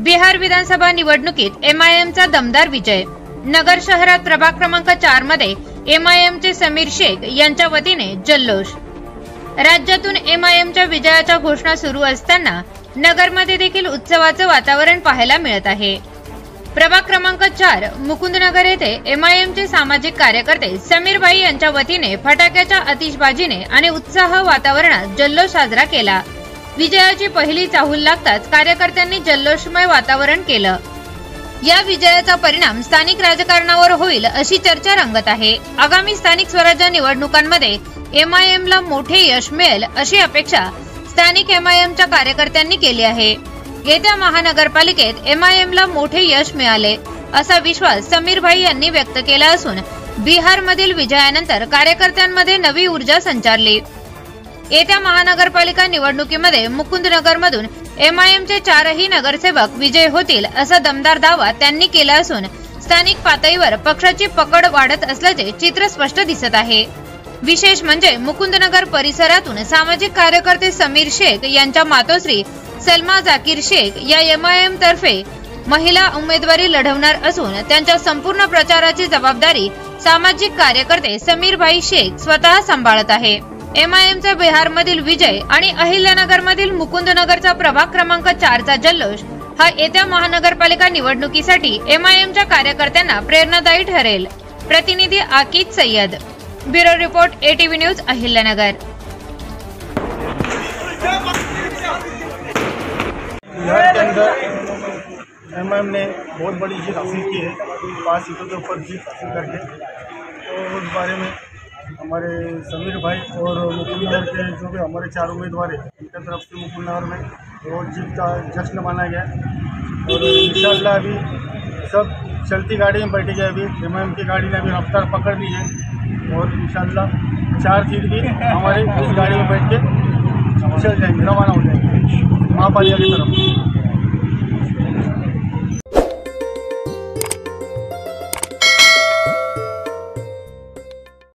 बिहार विधानसभा निवडणुकीत एमआयएमचा दमदार विजय। नगर शहरात प्रभाग क्रमांक 4 मध्ये एमआयएमचे समीर शेख यांच्या वतीने जल्लोष। राज्यातून एमआयएमच्या विजयाच्या घोषणा सुरू असताना नगरमध्ये देखील उत्सवाचं वातावरण पाहायला मिळत आहे। प्रभाग क्रमांक 4 मुकुंदनगर येथे एमआयएमचे सामाजिक कार्यकर्ते समीर भाई यांच्या वतीने फटाक्याच्या आतिषबाजीने आणि उत्साह वातावरणात जल्लोष साजरा केला। विजयाची पहिली चाहूल लागताच कार्यकर्त्यांनी जल्लोषमय वातावरण केलं। या विजयाचा परिणाम स्थानिक राजकारणावर होईल अशी चर्चा रंगत आहे। आगामी स्थानिक स्वराज्य निवडणुकांमध्ये एमआयएमला मोठे यश मिळेल अशी अपेक्षा स्थानिक एमआयएमच्या कार्यकर्त्यांनी केली आहे। येत्या महानगरपालिकेत एमआयएमला मोठे यश मिळाले असा विश्वास समीर भाई यांनी व्यक्त केला असून बिहारमधील विजयानंतर कार्यकर्त्यांमध्ये नवी ऊर्जा संचारली। येत्या महानगरपालिका निवडणुकीमध्ये मुकुंदनगरमधून एमआयएमचे 4ही नगरसेवक विजयी होतील असा दमदार दावा त्यांनी केला असून स्थानिक पातळीवर पक्षाची पकड वाढत असल्याचे चित्र स्पष्ट दिसत आहे। विशेष म्हणजे मुकुंदनगर परिसरातून सामाजिक कार्यकर्ते समीर शेख यांच्या मातोश्री सलमा जाकीर शेख या एमआयएम तर्फे महिला उमेदवारी लढवणार असून त्यांच्या संपूर्ण प्रचाराची जबाबदारी सामाजिक कार्यकर्ते समीर भाई शेख स्वतः सांभाळत आहे। एमआयएमचा बिहारमधील विजय आणि अहिल्यानगरमधील मुकुंदनगरचा प्रभाग क्रमांक 4चा जल्लोष हा येत्या महानगरपालिका निवडणुकीसाठी एमआयएमच्या कार्यकर्त्यांना प्रेरणादायी ठरेल। प्रतिनिधी Aqib Sayyed, bureau report ATV news, Ahilyanagar. Bihar के अंदर एमआईएम ने बहुत बड़ी जीत हासिल की है, 5 सीटों के ऊपर जीत हासिल करके। तो उस बारे में हमारे समीर भाई और मुकुंदनगर के जो भी हमारे 4 उम्मीदवार हैं उनकी तरफ से मुकुंदनगर में रोज जीत का जश्न मनाया गया और इंशाअल्लाह अभी सब चलती गाड़ी में बैठे गए। अभी एमआईएम की गाड़ी ने अभी रफ्तार पकड़ ली है और इंशाअल्लाह 4 सीट भी हमारे इस गाड़ी में बैठ के चल जाएंगे, रवाना हो जाएंगे महापालिका की तरफ।